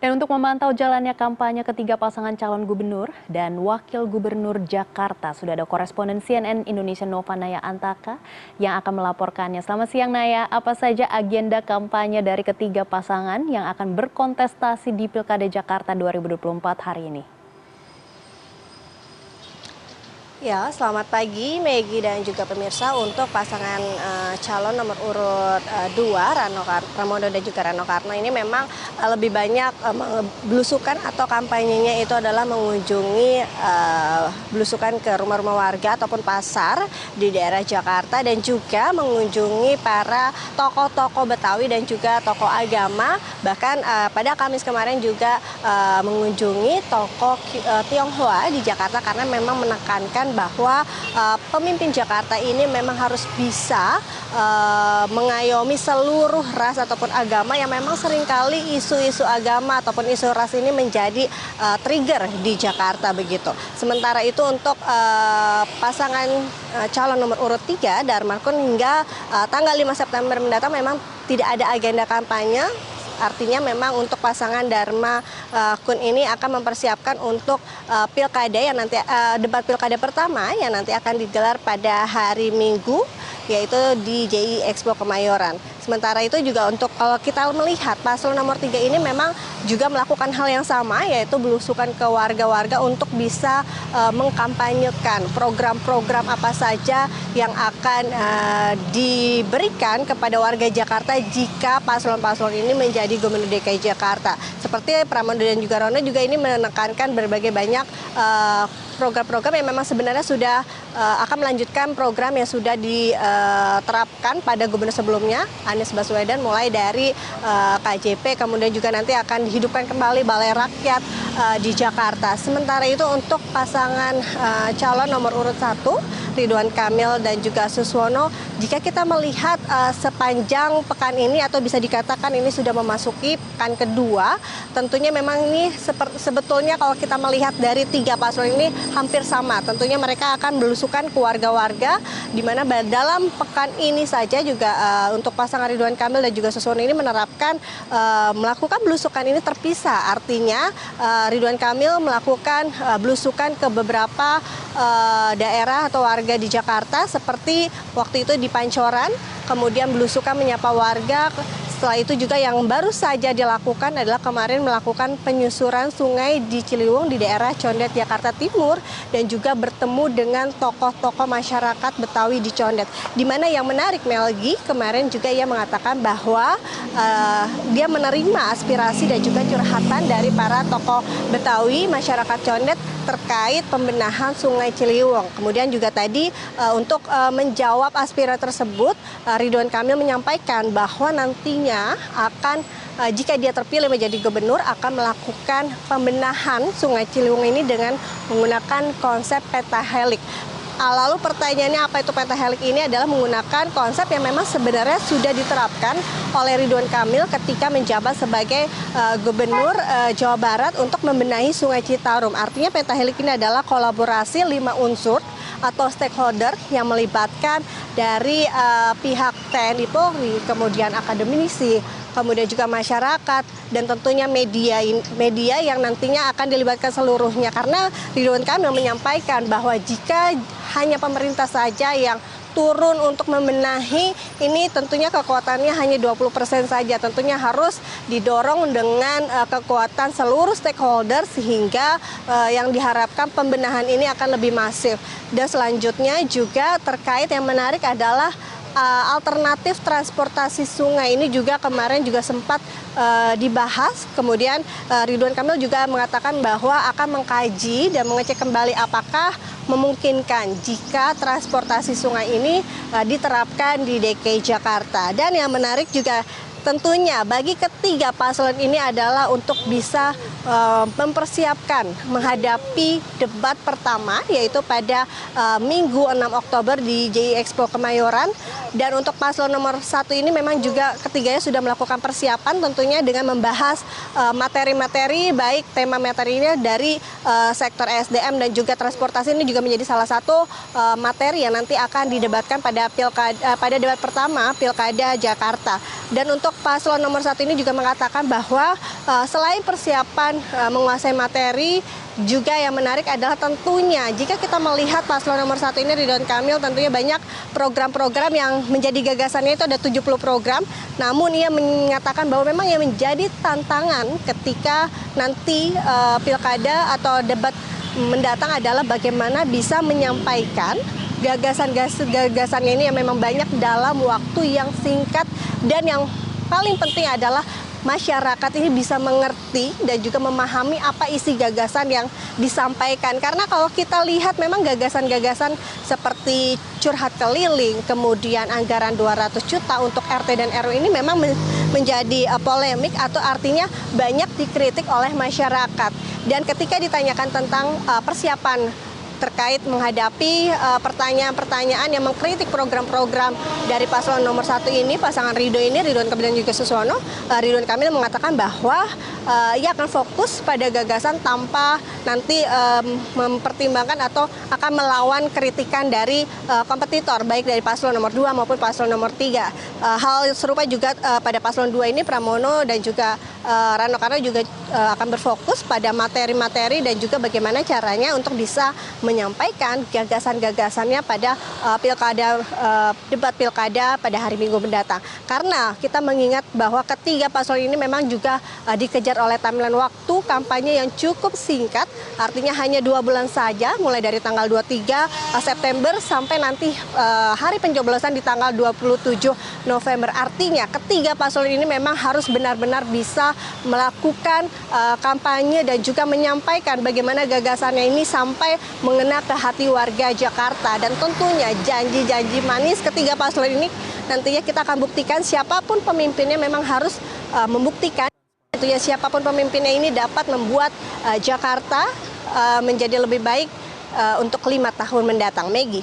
Dan untuk memantau jalannya kampanye ketiga pasangan calon gubernur dan wakil gubernur Jakarta, sudah ada koresponden CNN Indonesia Nova Naya Antaka yang akan melaporkannya. Selamat siang Naya, apa saja agenda kampanye dari ketiga pasangan yang akan berkontestasi di Pilkada Jakarta 2024 hari ini? Ya, selamat pagi Megi dan juga pemirsa. Untuk pasangan calon nomor urut 2 Pramono dan juga Rano Karno ini memang lebih banyak belusukan atau kampanyenya itu adalah mengunjungi belusukan ke rumah-rumah warga ataupun pasar di daerah Jakarta dan juga mengunjungi para tokoh-tokoh Betawi dan juga tokoh agama. Bahkan pada Kamis kemarin juga mengunjungi tokoh Tionghoa di Jakarta karena memang menekankan bahwa pemimpin Jakarta ini memang harus bisa mengayomi seluruh ras ataupun agama yang memang seringkali isu-isu agama ataupun isu ras ini menjadi trigger di Jakarta begitu. Sementara itu untuk pasangan calon nomor urut 3 Darmankun hingga tanggal 5 September mendatang memang tidak ada agenda kampanye. Artinya memang untuk pasangan Dharma Kun ini akan mempersiapkan untuk pilkada yang nanti debat pilkada pertama yang nanti akan digelar pada hari Minggu, yaitu di JI Expo Kemayoran. Sementara itu juga untuk kalau kita melihat paslon nomor 3 ini memang juga melakukan hal yang sama, yaitu belusukan ke warga-warga untuk bisa mengkampanyekan program-program apa saja yang akan diberikan kepada warga Jakarta jika paslon-paslon ini menjadi Gubernur DKI Jakarta. Seperti Pramono dan juga Rono juga ini menekankan berbagai banyak program-program yang memang sebenarnya sudah akan melanjutkan program yang sudah diterapkan pada gubernur sebelumnya, Anies Baswedan, mulai dari KJP, kemudian juga nanti akan dihidupkan kembali Balai Rakyat di Jakarta. Sementara itu untuk pasangan calon nomor urut 1, Ridwan Kamil dan juga Suswono, jika kita melihat sepanjang pekan ini atau bisa dikatakan ini sudah memasuki pekan kedua, tentunya memang ini sebetulnya kalau kita melihat dari 3 paslon ini hampir sama. Tentunya mereka akan belusukan ke warga-warga, di mana dalam pekan ini saja juga untuk pasangan Ridwan Kamil dan juga Suswono ini menerapkan melakukan belusukan ini terpisah. Artinya Ridwan Kamil melakukan belusukan ke beberapa daerah atau warga di Jakarta, seperti waktu itu di Pancoran, kemudian belusukan menyapa warga. Setelah itu juga yang baru saja dilakukan adalah kemarin melakukan penyusuran sungai di Ciliwung di daerah Condet, Jakarta Timur, dan juga bertemu dengan tokoh-tokoh masyarakat Betawi di Condet. Di mana yang menarik, Melgi, kemarin juga ia mengatakan bahwa dia menerima aspirasi dan juga curhatan dari para tokoh Betawi, masyarakat Condet, terkait pembenahan Sungai Ciliwung. Kemudian juga tadi untuk menjawab aspirasi tersebut, Ridwan Kamil menyampaikan bahwa nantinya akan jika dia terpilih menjadi gubernur akan melakukan pembenahan Sungai Ciliwung ini dengan menggunakan konsep pentahelik. Lalu pertanyaannya apa itu pentahelik ini adalah menggunakan konsep yang memang sebenarnya sudah diterapkan oleh Ridwan Kamil ketika menjabat sebagai gubernur Jawa Barat untuk membenahi Sungai Citarum. Artinya pentahelik ini adalah kolaborasi 5 unsur atau stakeholder yang melibatkan dari pihak TNI Polri, kemudian akademisi, kemudian juga masyarakat, dan tentunya media yang nantinya akan dilibatkan seluruhnya. Karena Ridwan Kamil menyampaikan bahwa jika hanya pemerintah saja yang turun untuk membenahi, ini tentunya kekuatannya hanya 20% saja. Tentunya harus didorong dengan kekuatan seluruh stakeholder sehingga yang diharapkan pembenahan ini akan lebih masif. Dan selanjutnya juga terkait yang menarik adalah alternatif transportasi sungai ini juga kemarin juga sempat dibahas. Kemudian Ridwan Kamil juga mengatakan bahwa akan mengkaji dan mengecek kembali apakah memungkinkan jika transportasi sungai ini diterapkan di DKI Jakarta. Dan yang menarik juga tentunya bagi ketiga paslon ini adalah untuk bisa mempersiapkan menghadapi debat pertama, yaitu pada Minggu 6 Oktober di JI Expo Kemayoran. Dan untuk paslon nomor 1 ini memang juga ketiganya sudah melakukan persiapan tentunya dengan membahas materi-materi, baik tema materinya dari sektor SDM dan juga transportasi. Ini juga menjadi salah satu materi yang nanti akan didebatkan pada pada debat pertama Pilkada Jakarta. Dan untuk paslon nomor 1 ini juga mengatakan bahwa selain persiapan menguasai materi, juga yang menarik adalah tentunya jika kita melihat paslon nomor 1 ini, Ridwan Kamil, tentunya banyak program-program yang menjadi gagasannya itu ada 70 program. Namun ia mengatakan bahwa memang yang menjadi tantangan ketika nanti pilkada atau debat mendatang adalah bagaimana bisa menyampaikan gagasan-gagasannya ini yang memang banyak dalam waktu yang singkat, dan yang paling penting adalah masyarakat ini bisa mengerti dan juga memahami apa isi gagasan yang disampaikan. Karena kalau kita lihat memang gagasan-gagasan seperti curhat keliling, kemudian anggaran 200 juta untuk RT dan RW ini memang menjadi polemik, atau artinya banyak dikritik oleh masyarakat. Dan ketika ditanyakan tentang persiapan terkait menghadapi pertanyaan-pertanyaan yang mengkritik program-program dari paslon nomor 1 ini, pasangan Ridwan Kamil dan juga Suswono, Ridwan Kamil mengatakan bahwa ia akan fokus pada gagasan tanpa nanti mempertimbangkan atau akan melawan kritikan dari kompetitor, baik dari paslon nomor 2 maupun paslon nomor 3. Hal serupa juga pada paslon 2 ini, Pramono dan juga Rano Karno juga akan berfokus pada materi-materi dan juga bagaimana caranya untuk bisa menyampaikan gagasan-gagasannya pada debat pilkada pada hari Minggu mendatang. Karena kita mengingat bahwa ketiga paslon ini memang juga dikejar oleh timeline waktu kampanye yang cukup singkat, artinya hanya 2 bulan saja, mulai dari tanggal 23 September sampai nanti hari pencoblosan di tanggal 27 November. Artinya ketiga paslon ini memang harus benar-benar bisa melakukan kampanye dan juga menyampaikan bagaimana gagasannya ini sampai mengena ke hati warga Jakarta. Dan tentunya janji-janji manis ketiga paslon ini nantinya kita akan buktikan, siapapun pemimpinnya memang harus membuktikan tentunya siapapun pemimpinnya ini dapat membuat Jakarta menjadi lebih baik untuk 5 tahun mendatang. Maggie.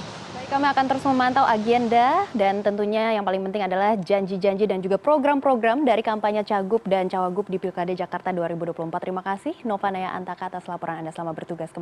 Kami akan terus memantau agenda, dan tentunya yang paling penting adalah janji-janji dan juga program-program dari kampanye Cagup dan Cawagup di Pilkada Jakarta 2024. Terima kasih Nova Naya Antaka atas laporan Anda. Selamat bertugas kembali.